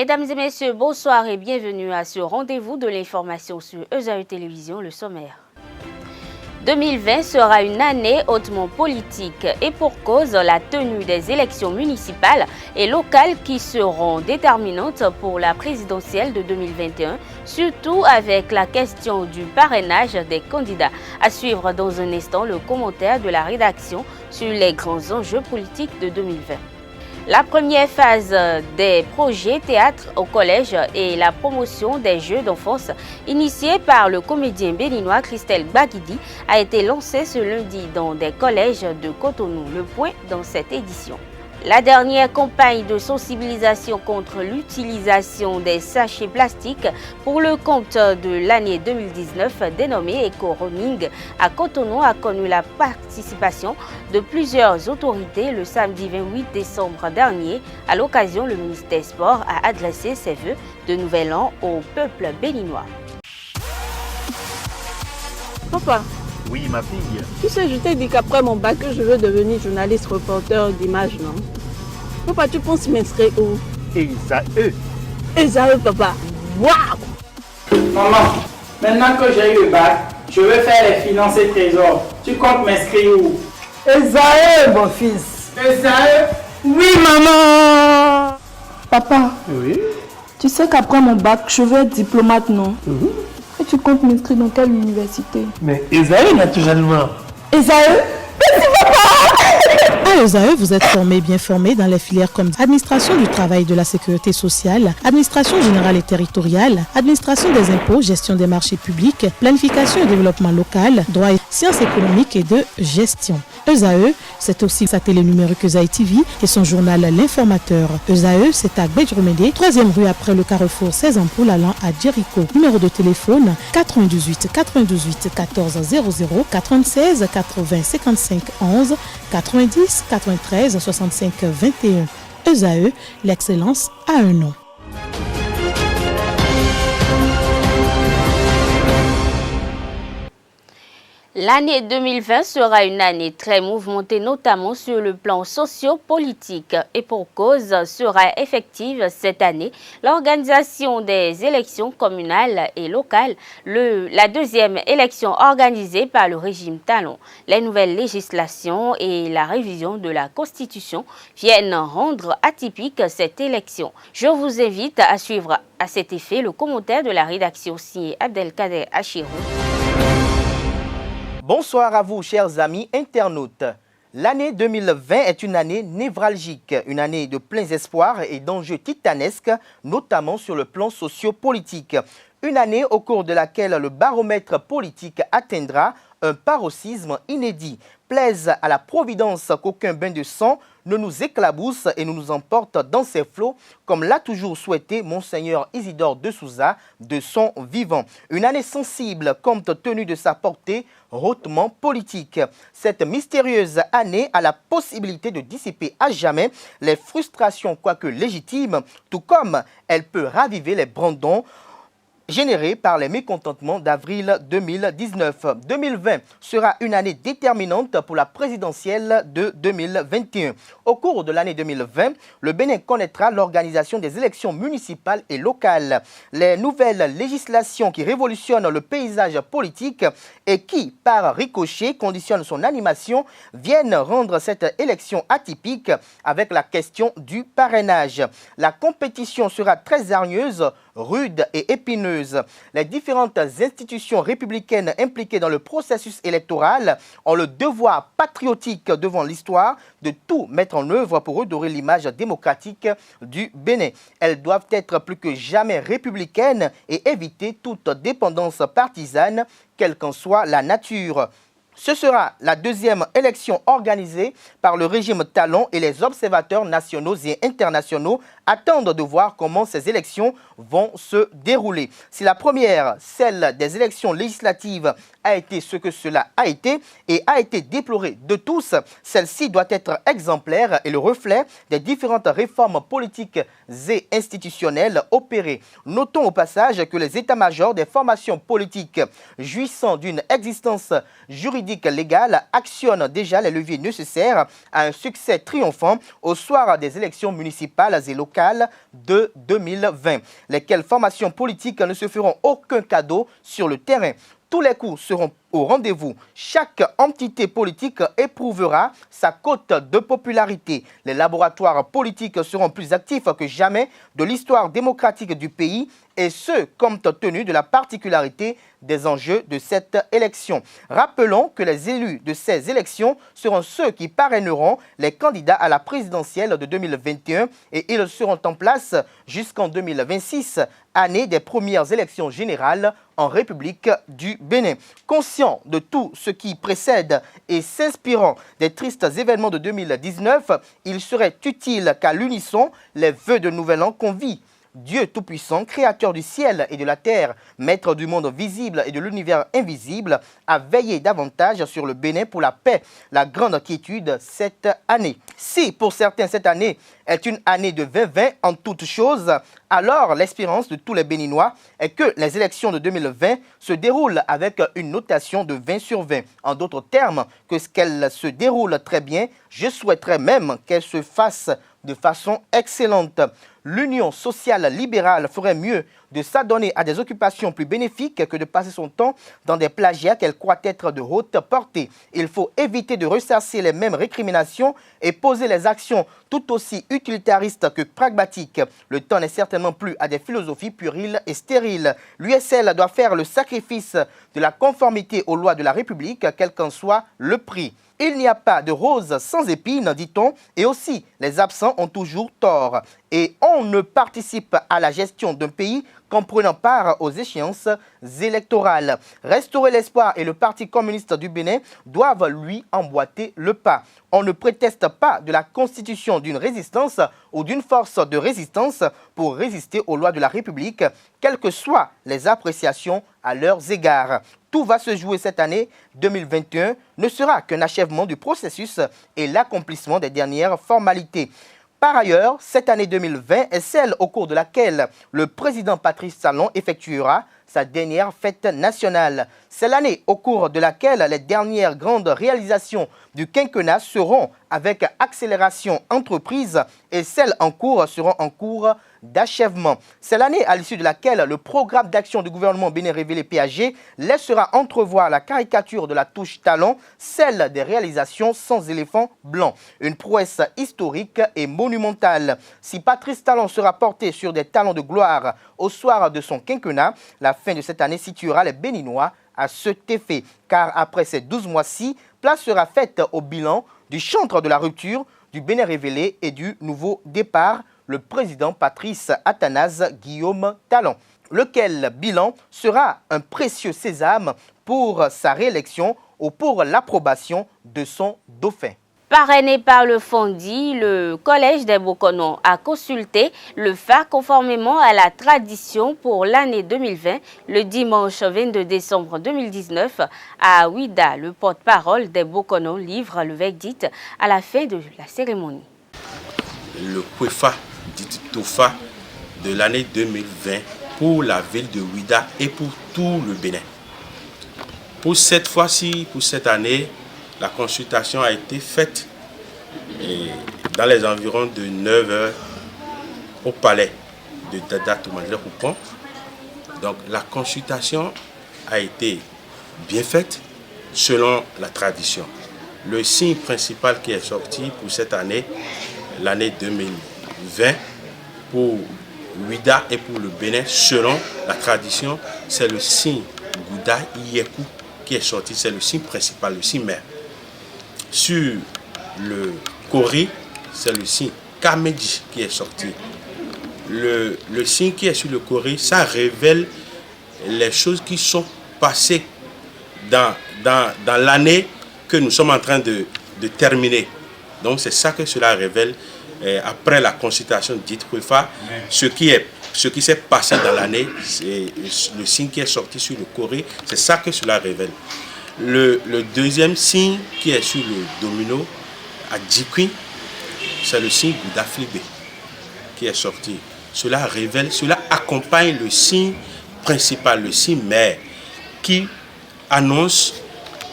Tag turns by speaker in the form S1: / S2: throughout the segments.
S1: Mesdames et messieurs, bonsoir et bienvenue à ce rendez-vous de l'information sur ESAE Télévision, le sommaire. 2020 sera une année hautement politique et pour cause la tenue des élections municipales et locales qui seront déterminantes pour la présidentielle de 2021, surtout avec la question du parrainage des candidats. À suivre dans un instant le commentaire de la rédaction sur les grands enjeux politiques de 2020. La première phase des projets théâtre au collège et la promotion des jeux d'enfance initiés par le comédien béninois Christelle Baguidi a été lancée ce lundi dans des collèges de Cotonou. Le point dans cette édition. La dernière campagne de sensibilisation contre l'utilisation des sachets plastiques pour le compte de l'année 2019 dénommée Eco-Running à Cotonou a connu la participation de plusieurs autorités le samedi 28 décembre dernier. À l'occasion, le ministre des Sports a adressé ses vœux de nouvel an au peuple béninois.
S2: Papa.
S3: Oui, ma fille.
S2: Tu sais, je t'ai dit qu'après mon bac, je veux devenir journaliste reporter d'image, non? Papa, tu penses m'inscrire où?
S3: ESAE.
S2: ESAE, papa. Waouh!
S4: Maman, maintenant que j'ai eu le bac, je veux faire les finances et trésors. Tu comptes m'inscrire où?
S5: ESAE, mon fils.
S4: ESAE?
S5: Oui, maman. Papa.
S3: Oui.
S5: Tu sais qu'après mon bac, je veux être diplomate, non? Et tu comptes m'inscrire dans quelle université?
S3: Mais ESAE, naturellement.
S5: ESAE? Merci, papa.
S6: À ESAE, vous êtes bien formé dans les filières comme administration du travail et de la sécurité sociale, administration générale et territoriale, administration des impôts, gestion des marchés publics, planification et développement local, droit et sciences économiques et de gestion. ESAE, c'est aussi sa télé numérique ESAE TV et son journal L'Informateur. ESAE, c'est à Bedjromédé, 3e rue après le carrefour 16 ampoules allant à Jericho. Numéro de téléphone 98 98 14 00 96 80 55 11 90 93 65 21. ESAE, l'excellence a un nom.
S1: L'année 2020 sera une année très mouvementée, notamment sur le plan socio-politique. Et pour cause, sera effective cette année l'organisation des élections communales et locales, la deuxième élection organisée par le régime Talon. Les nouvelles législations et la révision de la Constitution viennent rendre atypique cette élection. Je vous invite à suivre à cet effet le commentaire de la rédaction signée Abdelkader Achirou.
S7: Bonsoir à vous, chers amis internautes. L'année 2020 est une année névralgique, une année de pleins espoirs et d'enjeux titanesques, notamment sur le plan socio-politique. Une année au cours de laquelle le baromètre politique atteindra un paroxysme inédit. Plaise à la providence qu'aucun bain de sang ne nous éclabousse et ne nous emporte dans ses flots, comme l'a toujours souhaité Monseigneur Isidore de Souza de son vivant. Une année sensible compte tenu de sa portée hautement politique. Cette mystérieuse année a la possibilité de dissiper à jamais les frustrations, quoique légitimes, tout comme elle peut raviver les brandons générés par les mécontentements d'avril 2019. 2020 sera une année déterminante pour la présidentielle de 2021. Au cours de l'année 2020, le Bénin connaîtra l'organisation des élections municipales et locales. Les nouvelles législations qui révolutionnent le paysage politique et qui, par ricochet, conditionnent son animation, viennent rendre cette élection atypique avec la question du parrainage. La compétition sera très hargneuse, rude et épineuse. Les différentes institutions républicaines impliquées dans le processus électoral ont le devoir patriotique devant l'histoire de tout mettre en œuvre pour redorer l'image démocratique du Bénin. Elles doivent être plus que jamais républicaines et éviter toute dépendance partisane, quelle qu'en soit la nature. Ce sera la deuxième élection organisée par le régime Talon et les observateurs nationaux et internationaux attendent de voir comment ces élections vont se dérouler. Si la première, celle des élections législatives, a été ce que cela a été et a été déplorée de tous, celle-ci doit être exemplaire et le reflet des différentes réformes politiques et institutionnelles opérées. Notons au passage que les états-majors des formations politiques jouissant d'une existence juridique juridique légal actionne déjà les leviers nécessaires à un succès triomphant au soir des élections municipales et locales de 2020. Lesquelles formations politiques ne se feront aucun cadeau sur le terrain. Tous les coups seront au rendez-vous. Chaque entité politique éprouvera sa cote de popularité. Les laboratoires politiques seront plus actifs que jamais de l'histoire démocratique du pays, et ce, compte tenu de la particularité des enjeux de cette élection. Rappelons que les élus de ces élections seront ceux qui parraineront les candidats à la présidentielle de 2021 et ils seront en place jusqu'en 2026, année des premières élections générales en République du Bénin. Conscient de tout ce qui précède et s'inspirant des tristes événements de 2019, il serait utile qu'à l'unisson, les vœux de Nouvel An convient Dieu Tout-Puissant, créateur du ciel et de la terre, maître du monde visible et de l'univers invisible, a veillé davantage sur le Bénin pour la paix, la grande quiétude cette année. Si pour certains cette année est une année de 2020 en toutes choses, alors l'espérance de tous les Béninois est que les élections de 2020 se déroulent avec une notation de 20 sur 20. En d'autres termes, que ce qu'elles se déroulent très bien, je souhaiterais même qu'elles se fassent de façon excellente. L'union sociale libérale ferait mieux de s'adonner à des occupations plus bénéfiques que de passer son temps dans des plagiats qu'elle croit être de haute portée. Il faut éviter de ressasser les mêmes récriminations et poser les actions tout aussi utilitaristes que pragmatiques. Le temps n'est certainement plus à des philosophies puériles et stériles. L'USL doit faire le sacrifice de la conformité aux lois de la République, quel qu'en soit le prix. Il n'y a pas de rose sans épines, dit-on, et aussi les absents ont toujours tort. Et on ne participe à la gestion d'un pays qu'en prenant part aux échéances électorales. Restaurer l'espoir et le Parti communiste du Bénin doivent lui emboîter le pas. On ne préteste pas de la constitution d'une résistance ou d'une force de résistance pour résister aux lois de la République, quelles que soient les appréciations à leurs égards. Tout va se jouer cette année 2021, ne sera qu'un achèvement du processus et l'accomplissement des dernières formalités. Par ailleurs, cette année 2020 est celle au cours de laquelle le président Patrice Talon effectuera sa dernière fête nationale. C'est l'année au cours de laquelle les dernières grandes réalisations du quinquennat seront avec accélération entreprise et celles en cours seront en cours d'achèvement. C'est l'année à l'issue de laquelle le programme d'action du gouvernement Bénin Révélé PAG laissera entrevoir la caricature de la touche talon, celle des réalisations sans éléphant blanc. Une prouesse historique et monumentale. Si Patrice Talon sera porté sur des talons de gloire au soir de son quinquennat, la fin de cette année situera les Béninois à cet effet. Car après ces 12 mois-ci, place sera faite au bilan du chantre de la rupture, du Bénin Révélé et du nouveau départ, le président Patrice Athanase Guillaume Talon, lequel bilan sera un précieux sésame pour sa réélection ou pour l'approbation de son dauphin.
S1: Parrainé par le Fondi, le Collège des Bokonon a consulté le FA conformément à la tradition pour l'année 2020, le dimanche 22 décembre 2019, à Ouida. Le porte-parole des Bokonon livre le verdict à la fin de la cérémonie.
S8: Le COEFA, dit TOFA, de l'année 2020 pour la ville de Ouida et pour tout le Bénin. Pour cette fois-ci, pour cette année, la consultation a été faite dans les environs de 9 h au palais de Dada Toumadler-Koupon. Donc la consultation a été bien faite selon la tradition. Le signe principal qui est sorti pour cette année, l'année 2020, pour Ouida et pour le Bénin, selon la tradition, c'est le signe Gouda Iyekou qui est sorti, c'est le signe principal, le signe mère. Sur le Kori, c'est le signe Kamedi qui est sorti. Le signe qui est sur le Kori, ça révèle les choses qui sont passées dans l'année que nous sommes en train de terminer. Donc c'est ça que cela révèle après la consultation dite COEFA. Ce qui s'est passé dans l'année, c'est le signe qui est sorti sur le Kori, c'est ça que cela révèle. Le deuxième signe qui est sur le domino à Djikwi, c'est le signe Gouda Flibé qui est sorti. Cela révèle, cela accompagne le signe principal, le signe mère, qui annonce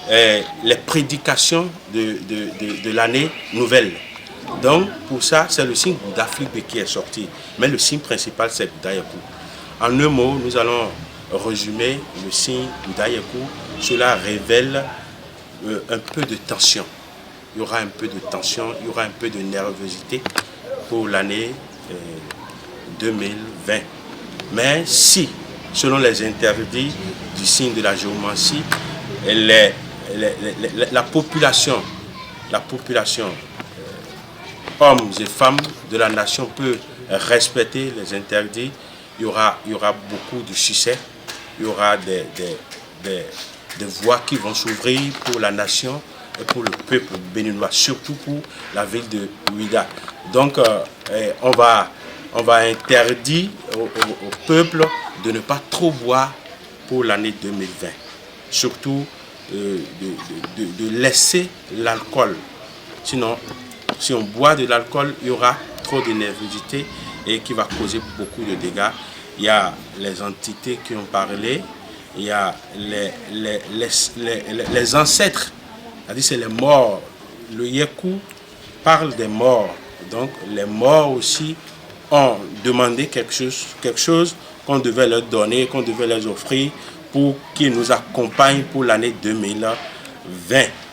S8: les prédications de l'année nouvelle. Donc, pour ça, c'est le signe d'Afrique qui est sorti. Mais le signe principal, c'est Goudayekou. En un mot, nous allons résumer le signe Goudayekou. Cela révèle un peu de tension. Il y aura un peu de tension, il y aura un peu de nervosité pour l'année 2020. Mais si, selon les interdits du signe de la géomancie, la population, hommes et femmes de la nation peut respecter les interdits, il y aura beaucoup de succès, il y aura des voies qui vont s'ouvrir pour la nation et pour le peuple béninois, surtout pour la ville de Ouidah. Donc on va interdire au peuple de ne pas trop boire pour l'année 2020. Surtout de laisser l'alcool. Sinon, si on boit de l'alcool, il y aura trop de nervosité et qui va causer beaucoup de dégâts. Il y a les entités qui ont parlé, il y a les ancêtres, c'est-à-dire c'est les morts. Le Yekou parle des morts. Donc les morts aussi ont demandé quelque chose qu'on devait leur donner, qu'on devait leur offrir pour qu'ils nous accompagnent pour l'année 2020,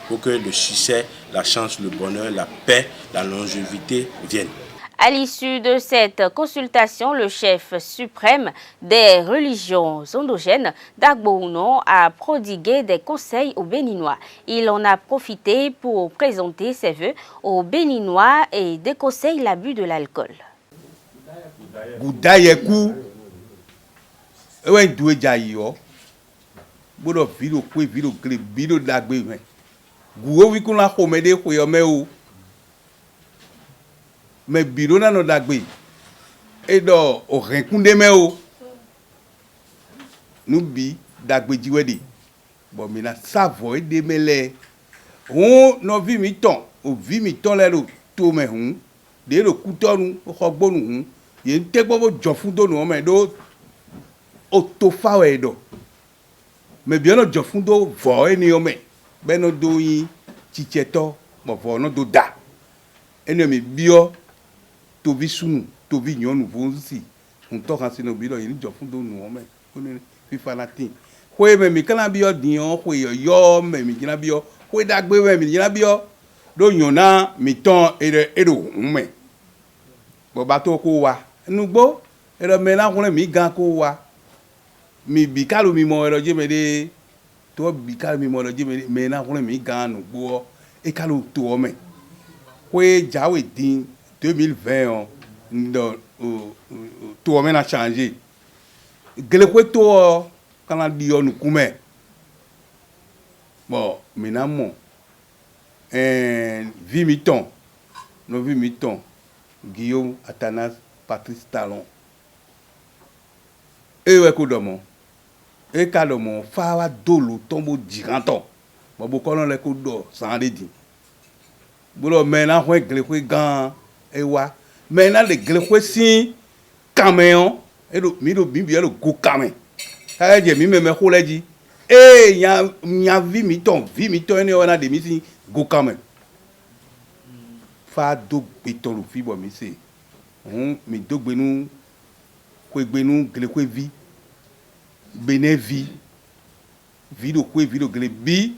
S8: pour que le succès, la chance, le bonheur, la paix, la longévité viennent.
S1: À l'issue de cette consultation, le chef suprême des religions endogènes, Dagbo Ounon, a prodigué des conseils aux Béninois. Il en a profité pour présenter ses vœux aux Béninois et déconseille l'abus de l'alcool.
S9: Goudayekou, doué jayo, bodo vilo kwe vilo kle vilo dagbe me. Gouo wikuna komede koyome ou. Mais biro na no dagbe e do o renkunde me o nu bi dagbe jiwede bon mi na savo e de mele on no vi mi ton o vi mi ton le to me hun de lo kutonu o xogbonu hun ye nte gbo jo fun do nu o me do o to fa we do me bi no jo fun do vo e ni o me be no do yin chicheto mo vo no do da ene mi bio tobi sunu tobi nyonu vonzi on to kan sino bi lo yin jo fun do nu o me o ni fifa latin ko e me mi kan bi o dion ko yo me mi gina bi o ko dagbe me mi gina bi o do yona mi ton ero me bo ba to ko wa nugbo ero me la kun mi gan ko wa mi bi kalu mi mo ero je me de to bi kalu mi mo ero je me na kun mi gan nugbo e kalu to o me ko e jawe din 2020 tout a changé. Gele ko to kana dio nu kume. Bon, maintenant Vimiton. No Vimiton. Guillaume Athanas Patrice Talon. E we ko domo. E ka domo fa wa dolo tombo diranton. Bon bo kono le ko do san de di. Bolo maintenant ko gele ko gan ewa maintenant les gléquois si camion et le mi bien le go camion ça je mi me ko leji nya Vimiton ne on a des mi go camion fa do beton lu fi bo mi se mi do gbenu ko gbenu gléquois vi bene vi do ko vi do glé bi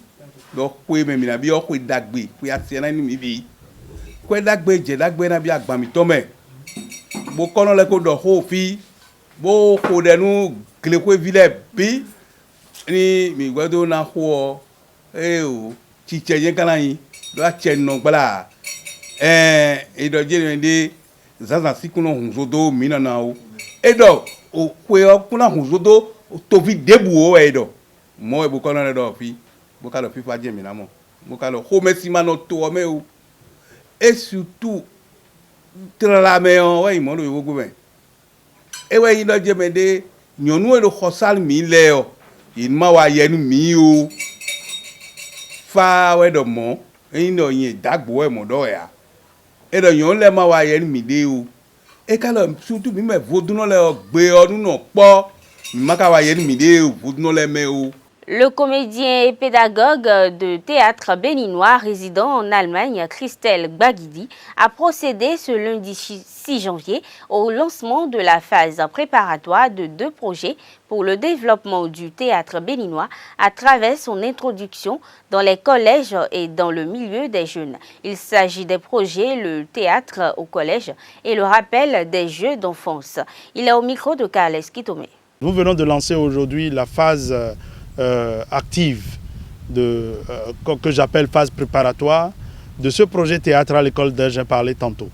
S9: do ko me mi na bi o ko dagbe ko ya se na ni mi vi ko dagbe je dagbe na bi agba mi to me bo kono le ko do ho fi bo ko de nu gele ko vile bi ni mi gbodo na ho o ti cheje kan yin do a che no gbala do je de zaza sikuno hunzodo mi na na o do o ko o kuna hunzodo to fi debu o do mo e bo kono le do fi bo ka lo fi fa je mi na mo ka lo ho mesi ma no to o me o et surtout tralameon ouais mo lo wo me e we yin do je me de nyonu e do khosal mi le o yin ma wa yenu mi o fa we do mo yin do yin dagbo e mo do ya e do yon le ma wa yenu mi de o e ka lo surtout mi me vodun le gbe odun no po mi ma ka wa yenu mi de o vodun le me o.
S1: Le comédien et pédagogue de théâtre béninois résidant en Allemagne, Christelle Gbagidi, a procédé ce lundi 6 janvier au lancement de la phase préparatoire de 2 projets pour le développement du théâtre béninois à travers son introduction dans les collèges et dans le milieu des jeunes. Il s'agit des projets Le théâtre au collège et le rappel des jeux d'enfance. Il est au micro de Carles Kitomé.
S10: Nous venons de lancer aujourd'hui la phase active que j'appelle phase préparatoire de ce projet théâtral à l'école dont j'ai parlé tantôt.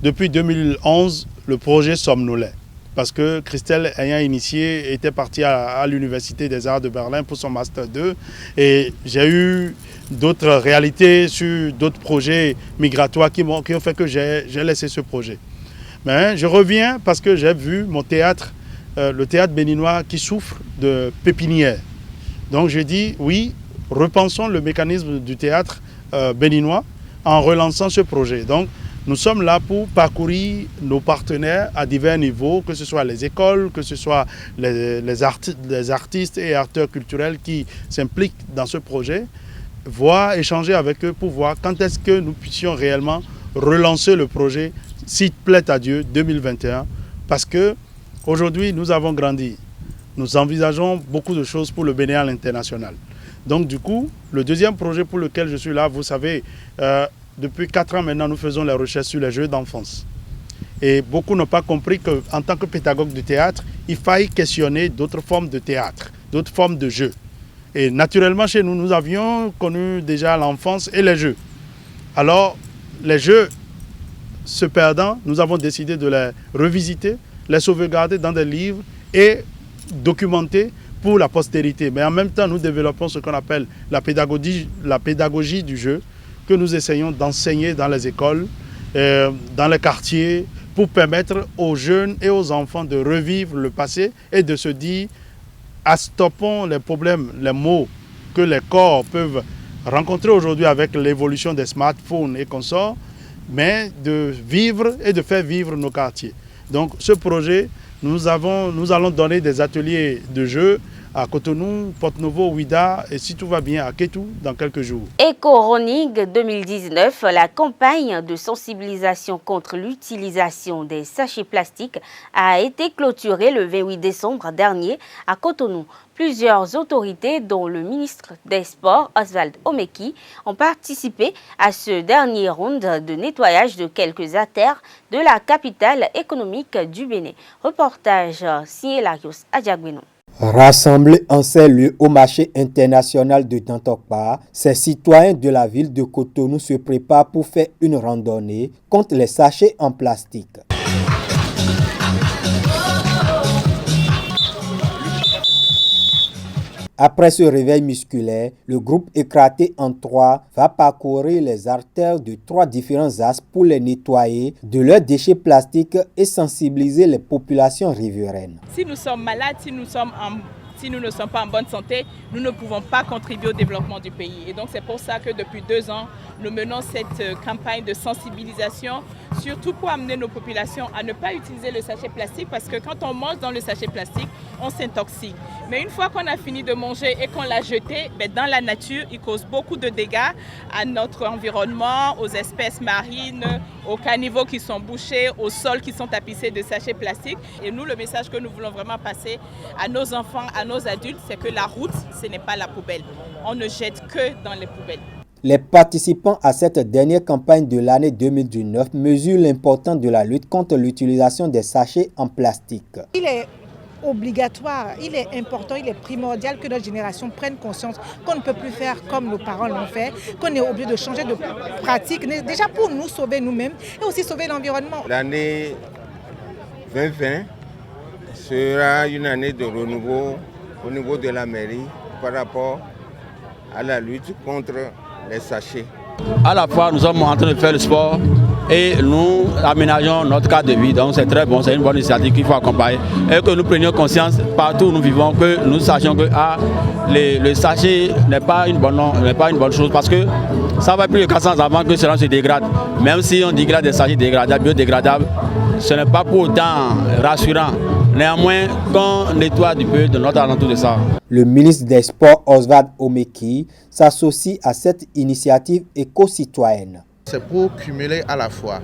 S10: Depuis 2011, le projet somnolait parce que Christelle, ayant initié, était partie à l'Université des Arts de Berlin pour son Master 2 et j'ai eu d'autres réalités sur d'autres projets migratoires qui ont fait que j'ai laissé ce projet. Mais je reviens parce que j'ai vu mon théâtre, le théâtre béninois qui souffre de pépinière. Donc j'ai dit oui, repensons le mécanisme du théâtre béninois en relançant ce projet. Donc nous sommes là pour parcourir nos partenaires à divers niveaux, que ce soit les écoles, que ce soit les artistes et acteurs culturels qui s'impliquent dans ce projet, voir, échanger avec eux pour voir quand est-ce que nous puissions réellement relancer le projet, s'il plaît à Dieu, 2021. Parce qu'aujourd'hui, nous avons grandi. Nous envisageons beaucoup de choses pour le Bénin à l'international. Donc du coup, le deuxième projet pour lequel je suis là, vous savez, depuis 4 ans maintenant, nous faisons les recherches sur les jeux d'enfance. Et beaucoup n'ont pas compris qu'en tant que pédagogue de théâtre, il faille questionner d'autres formes de théâtre, d'autres formes de jeux. Et naturellement, chez nous, nous avions connu déjà l'enfance et les jeux. Alors, les jeux se perdant, nous avons décidé de les revisiter, les sauvegarder dans des livres et documenter pour la postérité. Mais en même temps, nous développons ce qu'on appelle la pédagogie du jeu, que nous essayons d'enseigner dans les écoles, dans les quartiers, pour permettre aux jeunes et aux enfants de revivre le passé et de se dire, stoppons les problèmes, les maux que les corps peuvent rencontrer aujourd'hui avec l'évolution des smartphones et consorts, mais de vivre et de faire vivre nos quartiers. Donc ce projet, nous allons donner des ateliers de jeux à Cotonou, Porto-Novo, Ouida et si tout va bien à Kétou dans quelques jours.
S1: Eco-Running 2019, la campagne de sensibilisation contre l'utilisation des sachets plastiques a été clôturée le 28 décembre dernier à Cotonou. Plusieurs autorités, dont le ministre des Sports, Oswald Omeki, ont participé à ce dernier round de nettoyage de quelques artères de la capitale économique du Bénin. Reportage signé Larios Adjagbenon.
S11: Rassemblés en ces lieux au marché international de Dantokpa, ces citoyens de la ville de Cotonou se préparent pour faire une randonnée contre les sachets en plastique. Après ce réveil musculaire, le groupe éclaté en 3 va parcourir les artères de 3 différents axes pour les nettoyer de leurs déchets plastiques et sensibiliser les populations riveraines.
S2: Si nous sommes malades, si nous ne sommes pas en bonne santé, nous ne pouvons pas contribuer au développement du pays. Et donc c'est pour ça que depuis 2 ans, nous menons cette campagne de sensibilisation, surtout pour amener nos populations à ne pas utiliser le sachet plastique, parce que quand on mange dans le sachet plastique, on s'intoxique. Mais une fois qu'on a fini de manger et qu'on l'a jeté, dans la nature, il cause beaucoup de dégâts à notre environnement, aux espèces marines, aux caniveaux qui sont bouchés, aux sols qui sont tapissés de sachets plastiques. Et nous, le message que nous voulons vraiment passer à nos enfants, à nos adultes, c'est que la route, ce n'est pas la poubelle. On ne jette que dans les poubelles.
S11: Les participants à cette dernière campagne de l'année 2019 mesurent l'importance de la lutte contre l'utilisation des sachets en plastique.
S12: Il est obligatoire, il est important, il est primordial que notre génération prenne conscience qu'on ne peut plus faire comme nos parents l'ont fait, qu'on est obligé de changer de pratique, déjà pour nous sauver nous-mêmes et aussi sauver l'environnement.
S13: L'année 2020 sera une année de renouveau au niveau de la mairie par rapport à la lutte contre les sachets.
S14: À la fois, nous sommes en train de faire le sport et nous aménageons notre cadre de vie. Donc c'est très bon, c'est une bonne initiative qu'il faut accompagner. Et que nous prenions conscience partout où nous vivons, que nous sachions que le sachet n'est pas une bonne chose, parce que ça va plus de 400 ans avant que cela se dégrade. Même si on dégrade des sachets dégradables, biodégradables, ce n'est pas pour autant rassurant. Néanmoins, qu'on nettoie du peu de notre alentour de ça.
S11: Le ministre des Sports, Oswald Omeki, s'associe à cette initiative éco-citoyenne.
S15: C'est pour cumuler à la fois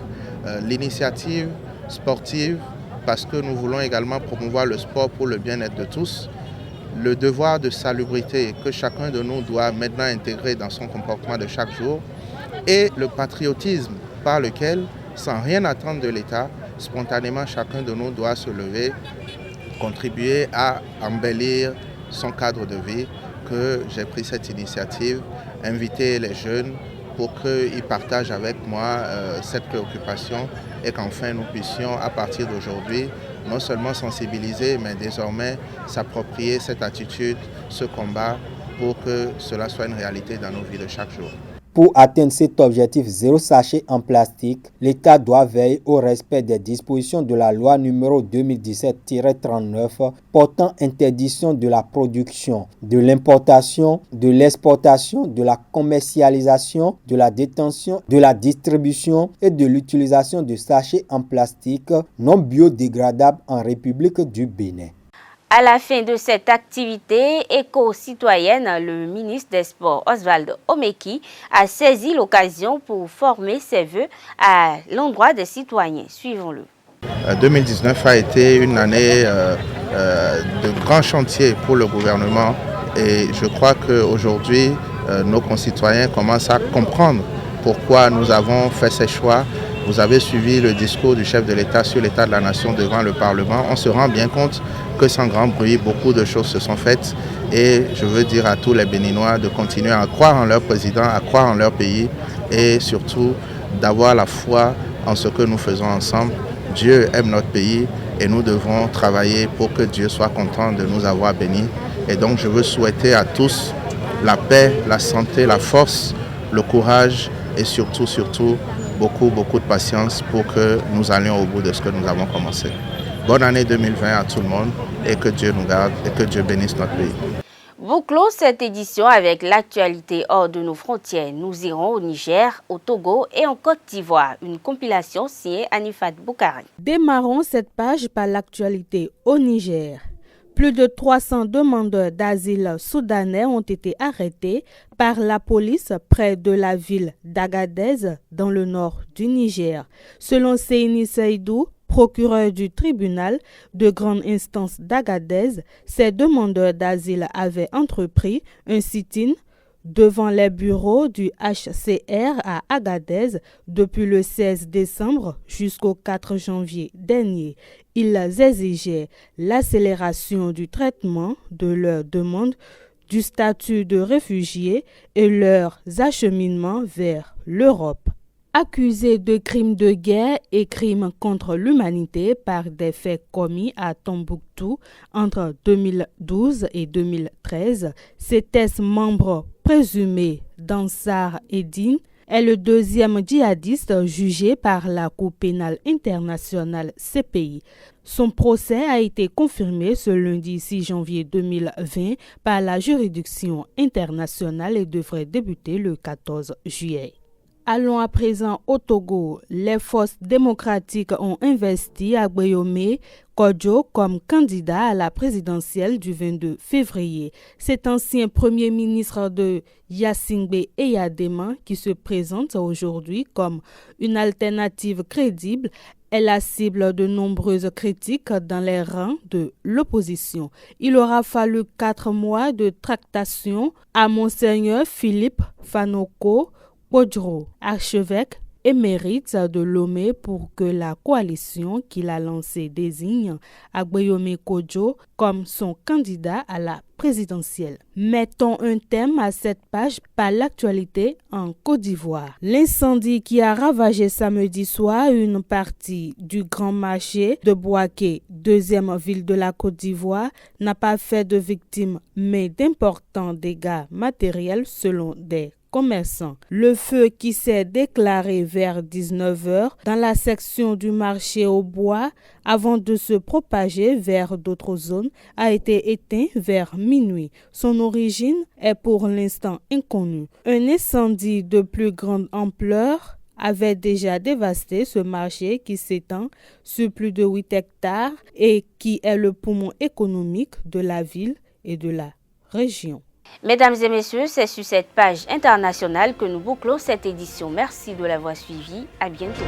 S15: l'initiative sportive, parce que nous voulons également promouvoir le sport pour le bien-être de tous, le devoir de salubrité que chacun de nous doit maintenant intégrer dans son comportement de chaque jour, et le patriotisme par lequel, sans rien attendre de l'État, spontanément chacun de nous doit se lever, contribuer à embellir son cadre de vie, que j'ai pris cette initiative, inviter les jeunes pour qu'ils partagent avec moi cette préoccupation et qu'enfin nous puissions à partir d'aujourd'hui non seulement sensibiliser mais désormais s'approprier cette attitude, ce combat pour que cela soit une réalité dans nos vies de chaque jour.
S11: Pour atteindre cet objectif zéro sachet en plastique, l'État doit veiller au respect des dispositions de la loi numéro 2017-39 portant interdiction de la production, de l'importation, de l'exportation, de la commercialisation, de la détention, de la distribution et de l'utilisation de sachets en plastique non biodégradables en République du Bénin.
S1: À la fin de cette activité éco-citoyenne, le ministre des Sports, Oswald Omeki, a saisi l'occasion pour former ses vœux à l'endroit des citoyens. Suivons-le.
S15: 2019 a été une année de grands chantiers pour le gouvernement et je crois qu'aujourd'hui, nos concitoyens commencent à comprendre pourquoi nous avons fait ces choix. Vous avez suivi le discours du chef de l'État sur l'état de la nation devant le Parlement. On se rend bien compte que sans grand bruit, beaucoup de choses se sont faites. Et je veux dire à tous les Béninois de continuer à croire en leur président, à croire en leur pays et surtout d'avoir la foi en ce que nous faisons ensemble. Dieu aime notre pays et nous devons travailler pour que Dieu soit content de nous avoir bénis. Et donc je veux souhaiter à tous la paix, la santé, la force, le courage et surtout beaucoup de patience pour que nous allions au bout de ce que nous avons commencé. Bonne année 2020 à tout le monde et que Dieu nous garde et que Dieu bénisse notre pays.
S1: Bouclons cette édition avec l'actualité hors de nos frontières. Nous irons au Niger, au Togo et en Côte d'Ivoire. Une compilation signée Anifat Boukari.
S6: Démarrons cette page par l'actualité au Niger. Plus de 300 demandeurs d'asile soudanais ont été arrêtés par la police près de la ville d'Agadez, dans le nord du Niger. Selon Seyni Seydou, procureur du tribunal de grande instance d'Agadez, ces demandeurs d'asile avaient entrepris un sit-in devant les bureaux du HCR à Agadez depuis le 16 décembre jusqu'au 4 janvier dernier. Ils exigeaient l'accélération du traitement de leurs demandes du statut de réfugiés et leurs acheminements vers l'Europe. Accusés de crimes de guerre et crimes contre l'humanité par des faits commis à Tombouctou entre 2012 et 2013, cet ex-membre présumé d'Ansar Eddine est le deuxième djihadiste jugé par la Cour pénale internationale CPI. Son procès a été confirmé ce lundi 6 janvier 2020 par la juridiction internationale et devrait débuter le 14 juillet. Allons à présent au Togo. Les forces démocratiques ont investi Agbeyomi Kodjo comme candidat à la présidentielle du 22 février. Cet ancien premier ministre de Yassingbe Eyadema, qui se présente aujourd'hui comme une alternative crédible, est la cible de nombreuses critiques dans les rangs de l'opposition. Il aura fallu 4 mois de tractation à Monseigneur Philippe Fanoko Kodjo, archevêque émérite de Lomé, pour que la coalition qu'il a lancée désigne Agbeyomi Kodjo comme son candidat à la présidentielle. Mettons un thème à cette page par l'actualité en Côte d'Ivoire. L'incendie qui a ravagé samedi soir une partie du grand marché de Bouaké, deuxième ville de la Côte d'Ivoire, n'a pas fait de victimes, mais d'importants dégâts matériels selon des commerçants. Le feu qui s'est déclaré vers 19h dans la section du marché au bois avant de se propager vers d'autres zones a été éteint vers minuit. Son origine est pour l'instant inconnue. Un incendie de plus grande ampleur
S16: avait déjà dévasté ce marché qui s'étend sur plus de 8 hectares et qui est le poumon économique de la ville et de la région.
S1: Mesdames et messieurs, c'est sur cette page internationale que nous bouclons cette édition. Merci de l'avoir suivi. À bientôt.